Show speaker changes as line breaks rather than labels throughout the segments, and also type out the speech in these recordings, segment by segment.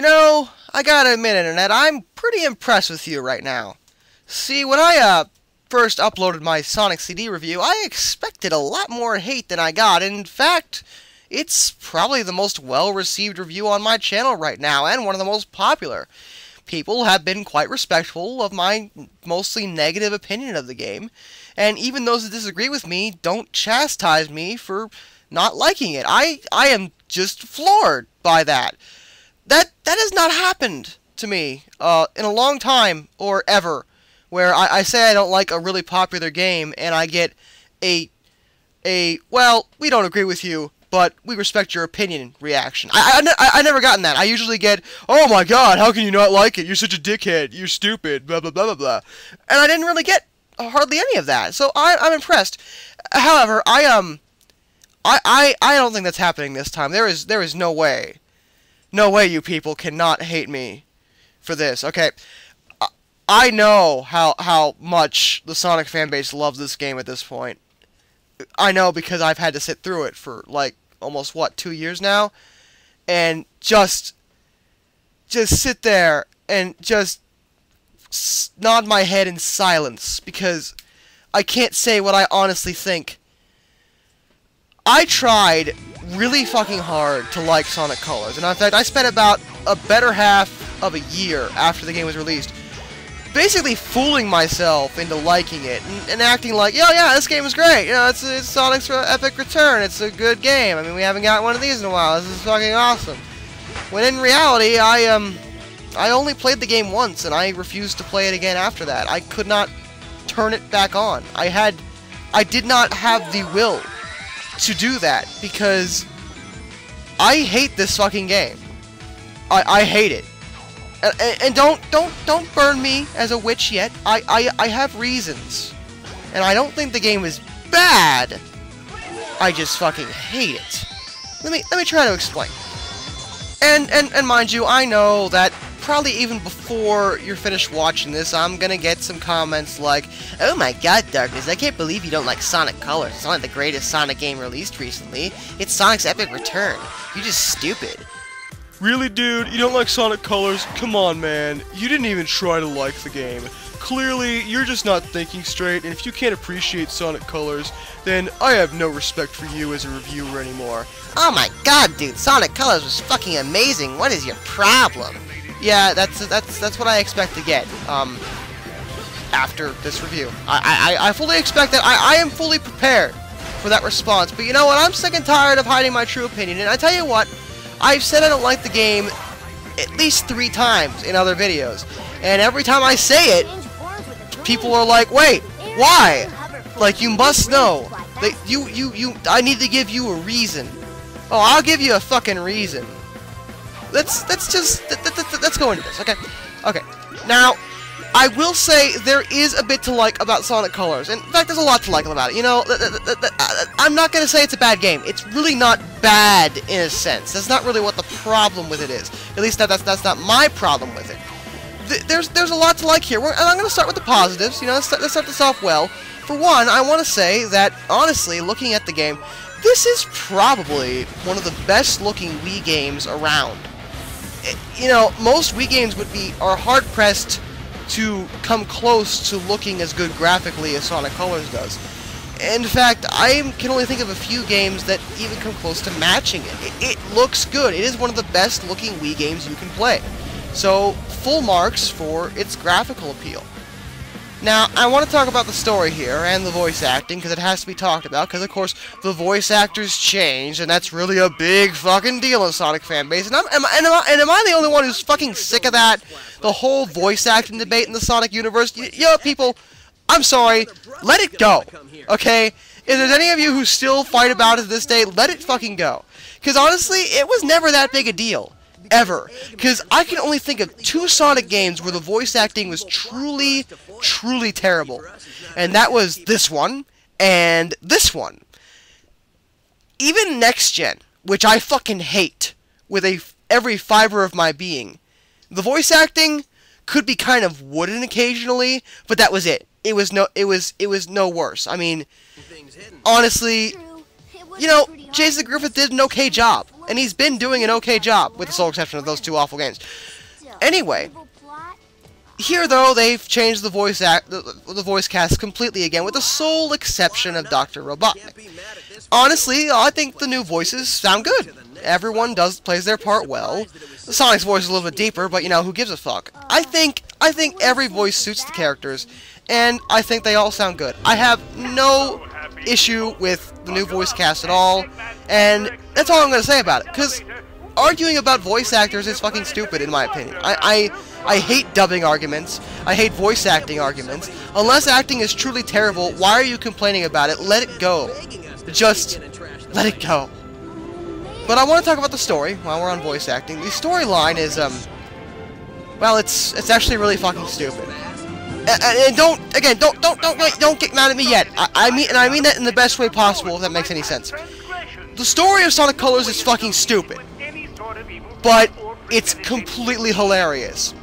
know, I gotta admit, Internet, I'm pretty impressed with you right now. See, when I first uploaded my Sonic CD review, I expected a lot more hate than I got. In fact, it's probably the most well-received review on my channel right now, and one of the most popular. People have been quite respectful of my mostly negative opinion of the game, and even those that disagree with me don't chastise me for not liking it. I am just floored by that. That has not happened to me in a long time, or ever, where I say I don't like a really popular game, and I get a well, we don't agree with you, but we respect your opinion reaction. I never gotten that. I usually get, oh my god, how can you not like it? You're such a dickhead. You're stupid. Blah, blah, blah, blah, blah. And I didn't really get hardly any of that. So I'm impressed. However, I don't think that's happening this time. There is no way. No way you people cannot hate me for this. Okay. I know how much the Sonic fanbase loves this game at this point. I know because I've had to sit through it for, like, almost, what, 2 years now? And just sit there and just nod my head in silence because I can't say what I honestly think. I tried really fucking hard to like Sonic Colors, and in fact, I spent about a better half of a year after the game was released basically fooling myself into liking it and acting like, yeah, this game is great. You know, it's Sonic's Epic Return. It's a good game. I mean, we haven't got one of these in a while. This is fucking awesome. When in reality, I only played the game once, and I refused to play it again after that. I could not turn it back on. I did not have the will to do that because I hate this fucking game. I hate it. And don't burn me as a witch yet. I have reasons. And I don't think the game is bad. I just fucking hate it. Let me try to explain. And mind you, I know that probably even before you're finished watching this, I'm gonna get some comments like, oh my god, Darkness, I can't believe you don't like Sonic Colors. It's not the greatest Sonic game released recently. It's Sonic's Epic Return. You're just stupid.
Really, dude? You don't like Sonic Colors? Come on, man. You didn't even try to like the game. Clearly, you're just not thinking straight, and if you can't appreciate Sonic Colors, then I have no respect for you as a reviewer anymore.
Oh my god, dude, Sonic Colors was fucking amazing. What is your problem? Yeah, that's what I expect to get, after this review. I fully expect that. I am fully prepared for that response, but you know what? I'm sick and tired of hiding my true opinion, and I tell you what, I've said I don't like the game at least 3 times in other videos, and every time I say it, people are like, wait, why? Like, you must know. I need to give you a reason. Oh, I'll give you a fucking reason. Let's go into this, okay? Okay. Now, I will say there is a bit to like about Sonic Colors. In fact, there's a lot to like about it. You know, I'm not going to say it's a bad game. It's really not bad in a sense. That's not really what the problem with it is. At least that's not my problem with it. There's a lot to like here. And I'm going to start with the positives. You know, let's start this off well. For one, I want to say that, honestly, looking at the game, this is probably one of the best-looking Wii games around. You know, most Wii games are hard-pressed to come close to looking as good graphically as Sonic Colors does. In fact, I can only think of a few games that even come close to matching it. It looks good. It is one of the best-looking Wii games you can play. So, full marks for its graphical appeal. Now, I want to talk about the story here, and the voice acting, because it has to be talked about, because, of course, the voice actors changed, and that's really a big fucking deal in Sonic fanbase, and am I the only one who's fucking sick of that? The whole voice acting debate in the Sonic universe? You know what, people? I'm sorry. Let it go, okay? If there's any of you who still fight about it to this day, let it fucking go. Because, honestly, it was never that big a deal. Ever. Because I can only think of 2 Sonic games where the voice acting was truly, truly terrible. And that was this one, and this one. Even Next Gen, which I fucking hate with every fiber of my being, the voice acting could be kind of wooden occasionally, but that was it. It was no worse. I mean, honestly, you know, Jason Griffith did an okay job. and he's been doing an okay job, with the sole exception of those 2 awful games. Anyway, here though, they've changed the voice cast completely again, with the sole exception of Dr. Robotnik. Honestly, I think the new voices sound good. Everyone plays their part well. Sonic's voice is a little bit deeper, but you know, who gives a fuck? I think every voice suits the characters, and I think they all sound good. I have no issue with the new voice cast at all, and that's all I'm going to say about it, because arguing about voice actors is fucking stupid, in my opinion. I hate dubbing arguments. I hate voice acting arguments. Unless acting is truly terrible, why are you complaining about it? Let it go. Just let it go. But I want to talk about the story while we're on voice acting. The storyline is, well, it's actually really fucking stupid. And don't get mad at me yet. I mean that in the best way possible, if that makes any sense. The story of Sonic Colors is fucking stupid, but it's completely hilarious.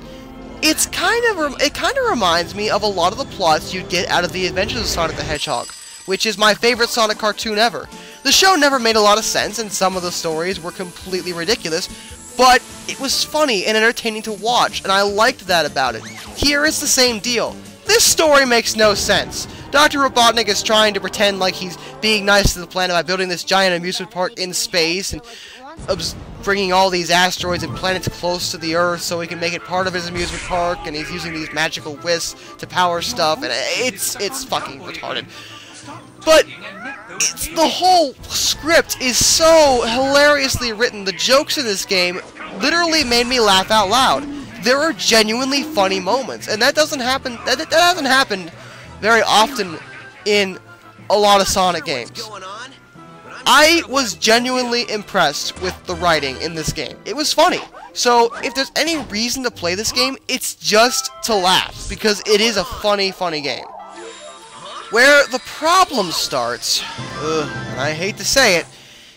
It kind of reminds me of a lot of the plots you'd get out of The Adventures of Sonic the Hedgehog, which is my favorite Sonic cartoon ever. The show never made a lot of sense, and some of the stories were completely ridiculous, but it was funny and entertaining to watch, and I liked that about it. Here it's the same deal. This story makes no sense. Dr. Robotnik is trying to pretend like he's being nice to the planet by building this giant amusement park in space, and bringing all these asteroids and planets close to the Earth so he can make it part of his amusement park, and he's using these magical wisps to power stuff, and it's fucking retarded. But the whole script is so hilariously written. The jokes in this game literally made me laugh out loud. There are genuinely funny moments, and that doesn't happen. That hasn't happened very often in a lot of Sonic games. I was genuinely impressed with the writing in this game. It was funny. So if there's any reason to play this game, it's just to laugh, because it is a funny game. Where the problem starts, and I hate to say it,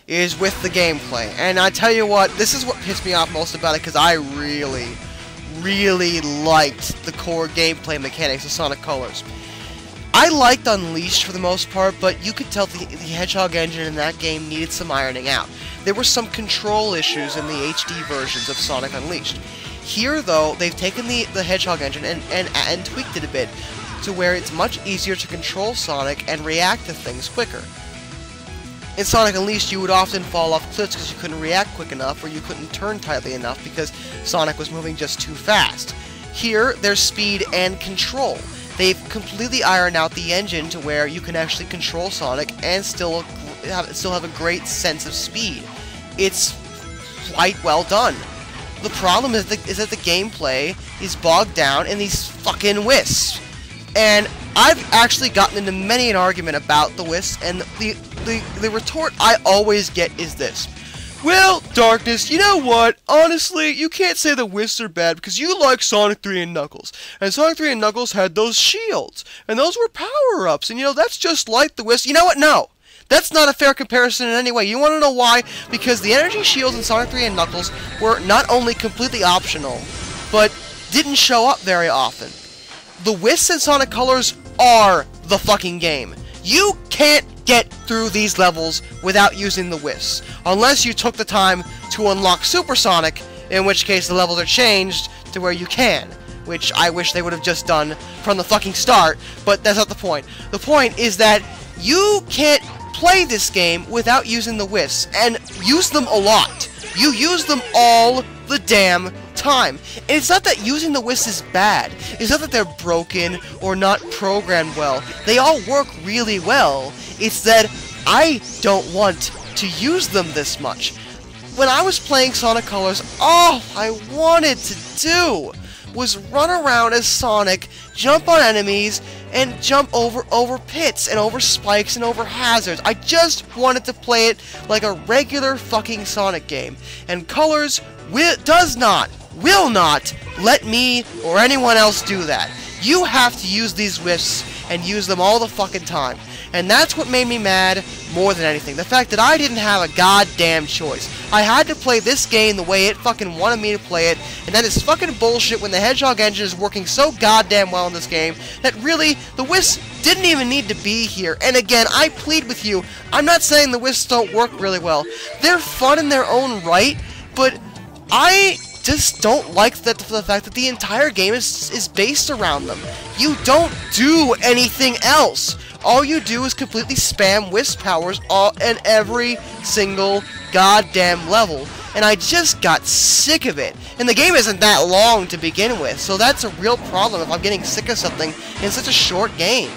is with the gameplay. And I tell you what, this is what pissed me off most about it, because I really liked the core gameplay mechanics of Sonic Colors. I liked Unleashed for the most part, but you could tell the Hedgehog engine in that game needed some ironing out. There were some control issues in the HD versions of Sonic Unleashed. Here, though, they've taken the Hedgehog engine and tweaked it a bit, to where it's much easier to control Sonic and react to things quicker. In Sonic Unleashed, you would often fall off cliffs because you couldn't react quick enough, or you couldn't turn tightly enough because Sonic was moving just too fast. Here, there's speed and control. They've completely ironed out the engine to where you can actually control Sonic and still have a great sense of speed. It's quite well done. The problem is that the gameplay is bogged down in these fucking wisps. And I've actually gotten into many an argument about the wisps, and the retort I always get is this. Well, Darkness, you know what? Honestly, you can't say the wisps are bad because you like Sonic 3 and Knuckles. And Sonic 3 and Knuckles had those shields. And those were power-ups. And, you know, that's just like the wisps. You know what? No. That's not a fair comparison in any way. You want to know why? Because the energy shields in Sonic 3 and Knuckles were not only completely optional, but didn't show up very often. The wisps in Sonic Colors are the fucking game. You can't get through these levels without using the wisps, unless you took the time to unlock Super Sonic, in which case the levels are changed to where you can, which I wish they would have just done from the fucking start, but that's not the point. The point is that you can't play this game without using the wisps, and use them a lot. You use them all the damn time. And it's not that using the wisps is bad. It's not that they're broken or not programmed well. They all work really well. It's that I don't want to use them this much. When I was playing Sonic Colors, all I wanted to do was run around as Sonic, jump on enemies, and jump over pits, and over spikes, and over hazards. I just wanted to play it like a regular fucking Sonic game. And Colors will not let me or anyone else do that. You have to use these wisps and use them all the fucking time. And that's what made me mad more than anything. The fact that I didn't have a goddamn choice. I had to play this game the way it fucking wanted me to play it, and that is fucking bullshit when the Hedgehog engine is working so goddamn well in this game that really, the wisps didn't even need to be here. And again, I plead with you, I'm not saying the wisps don't work really well. They're fun in their own right, but I just don't like the fact that the entire game is based around them. You don't do anything else. All you do is completely spam wisp powers in every single goddamn level. And I just got sick of it. And the game isn't that long to begin with, so that's a real problem if I'm getting sick of something in such a short game.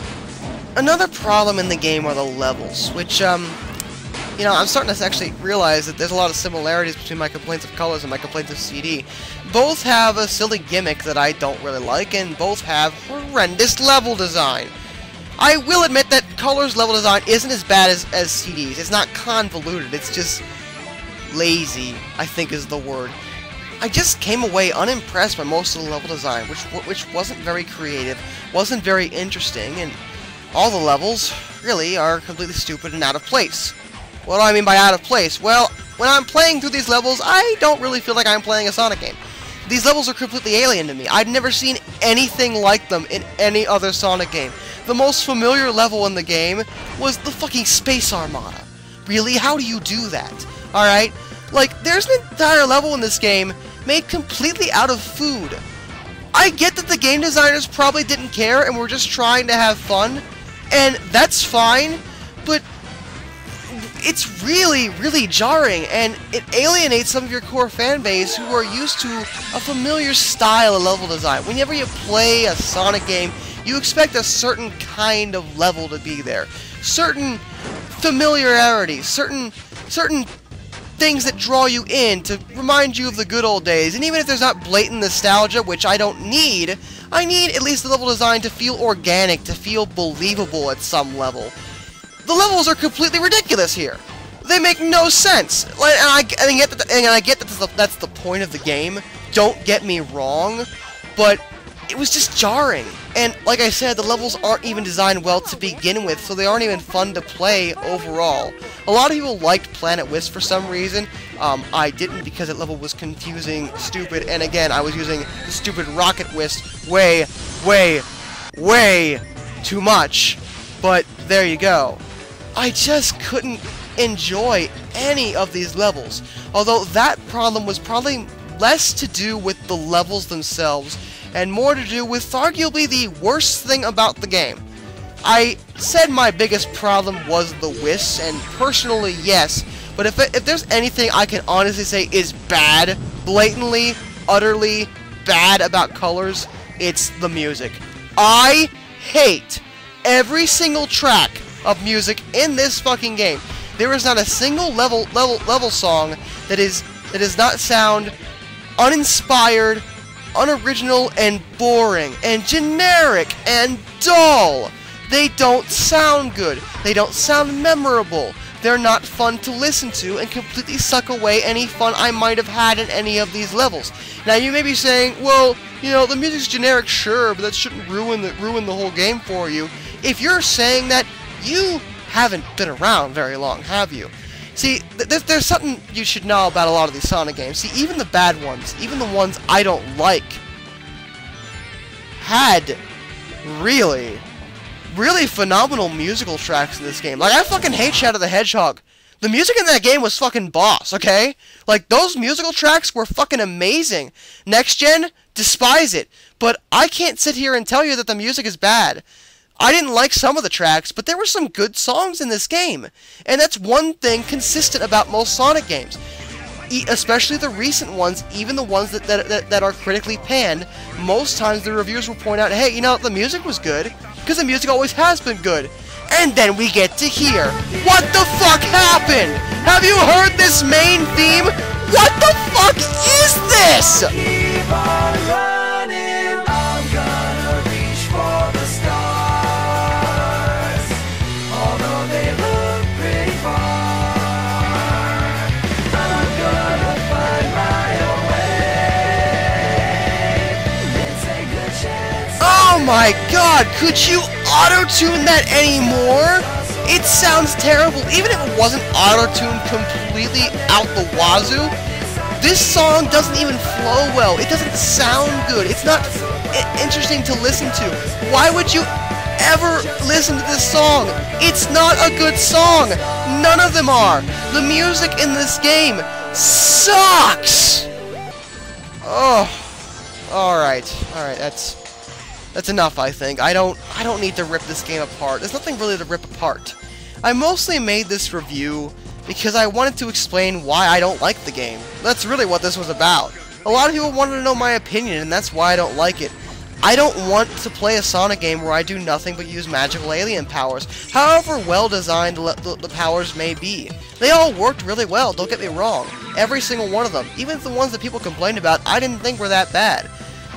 Another problem in the game are the levels, which, you know, I'm starting to actually realize that there's a lot of similarities between my complaints of colors and my complaints of CD. Both have a silly gimmick that I don't really like, and both have horrendous level design. I will admit that Color's level design isn't as bad as CD's. It's not convoluted, it's just lazy, I think is the word. I just came away unimpressed by most of the level design, which wasn't very creative, wasn't very interesting, and all the levels, really, are completely stupid and out of place. What do I mean by out of place? Well, when I'm playing through these levels, I don't really feel like I'm playing a Sonic game. These levels are completely alien to me. I've never seen anything like them in any other Sonic game. The most familiar level in the game was the fucking Space Armada. Really? How do you do that? Alright? Like, there's an entire level in this game made completely out of food. I get that the game designers probably didn't care and were just trying to have fun, and that's fine, but it's really, really jarring, and it alienates some of your core fan base who are used to a familiar style of level design. Whenever you play a Sonic game, you expect a certain kind of level to be there. Certain familiarities, certain things that draw you in to remind you of the good old days. And even if there's not blatant nostalgia, which I don't need, I need at least the level design to feel organic, to feel believable at some level. The levels are completely ridiculous here. They make no sense. And I get that that's the point of the game. Don't get me wrong, but it was just jarring. And like I said, the levels aren't even designed well to begin with, so they aren't even fun to play overall. A lot of people liked Planet Wisp for some reason. I didn't, because that level was confusing, stupid, and again, I was using the stupid Rocket Wisp way too much. But there you go. I just couldn't enjoy any of these levels. Although that problem was probably less to do with the levels themselves and more to do with arguably the worst thing about the game. I said my biggest problem was the wisps, and personally, yes, but if there's anything I can honestly say is bad, blatantly, utterly bad about Colors, it's the music. I hate every single track of music in this fucking game. There is not a single level song that does not sound uninspired, unoriginal, and boring, and generic, and dull. They don't sound good. They don't sound memorable. They're not fun to listen to, and completely suck away any fun I might have had in any of these levels. Now you may be saying, well, you know, the music's generic, sure, but that shouldn't ruin the whole game for you. If you're saying that, you haven't been around very long, have you? See, there's something you should know about a lot of these Sonic games. See, even the bad ones, even the ones I don't like, had really phenomenal musical tracks in this game. Like, I fucking hate Shadow the Hedgehog. The music in that game was fucking boss, okay? Like, those musical tracks were fucking amazing. Next Gen, despise it. But I can't sit here and tell you that the music is bad. I didn't like some of the tracks, but there were some good songs in this game. And that's one thing consistent about most Sonic games. Especially the recent ones, even the ones that are critically panned, most times the reviewers will point out, hey, you know, the music was good, because the music always has been good. And then we get to hear, what the fuck happened? Have you heard this main theme? What the fuck is this?
Keep on running, I'm gonna reach for the stars. Although they look pretty far, I'm gonna find my own way. It's a good chance.
Oh my god, could you auto-tune that anymore? It sounds terrible. Even if it wasn't auto-tuned completely out the wazoo, this song doesn't even flow well. It doesn't sound good. It's not interesting to listen to. Why would you ever listen to this song? It's not a good song. None of them are. The music in this game sucks. Oh. Alright, that's enough, I think. I don't need to rip this game apart. There's nothing really to rip apart. I mostly made this review because I wanted to explain why I don't like the game. That's really what this was about. A lot of people wanted to know my opinion, and that's why I don't like it. I don't want to play a Sonic game where I do nothing but use magical alien powers, however well designed the powers may be. They all worked really well, don't get me wrong. Every single one of them. Even the ones that people complained about, I didn't think were that bad.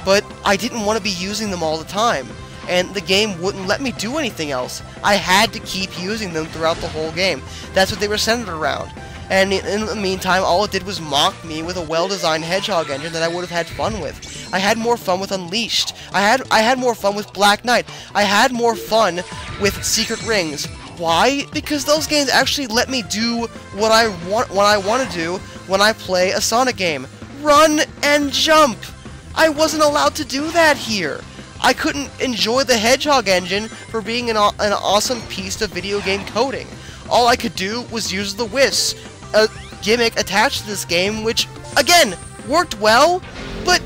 But I didn't want to be using them all the time, and the game wouldn't let me do anything else. I had to keep using them throughout the whole game. That's what they were centered around. And in the meantime, all it did was mock me with a well-designed Hedgehog engine that I would have had fun with. I had more fun with Unleashed. I had more fun with Black Knight. I had more fun with Secret Rings. Why? Because those games actually let me do what I want to do when I play a Sonic game. Run and jump! I wasn't allowed to do that here. I couldn't enjoy the Hedgehog engine for being an awesome piece of video game coding. All I could do was use the wisp, a gimmick attached to this game, which, again, worked well, but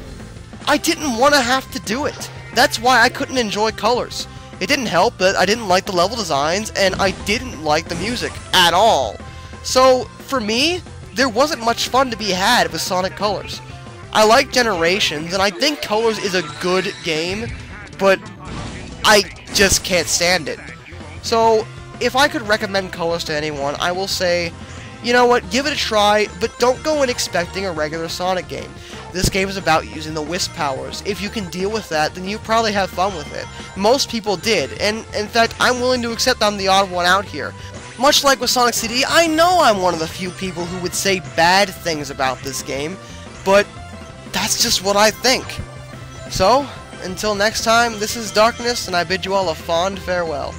I didn't want to have to do it. That's why I couldn't enjoy Colors. It didn't help that I didn't like the level designs, and I didn't like the music at all. So, for me, there wasn't much fun to be had with Sonic Colors. I like Generations, and I think Colors is a good game, but I just can't stand it. So, if I could recommend Colors to anyone, I will say, you know what, give it a try, but don't go in expecting a regular Sonic game. This game is about using the wisp powers. If you can deal with that, then you probably have fun with it. Most people did, and in fact, I'm willing to accept I'm the odd one out here. Much like with Sonic CD, I know I'm one of the few people who would say bad things about this game, but that's just what I think. So, until next time, this is Darkness, and I bid you all a fond farewell.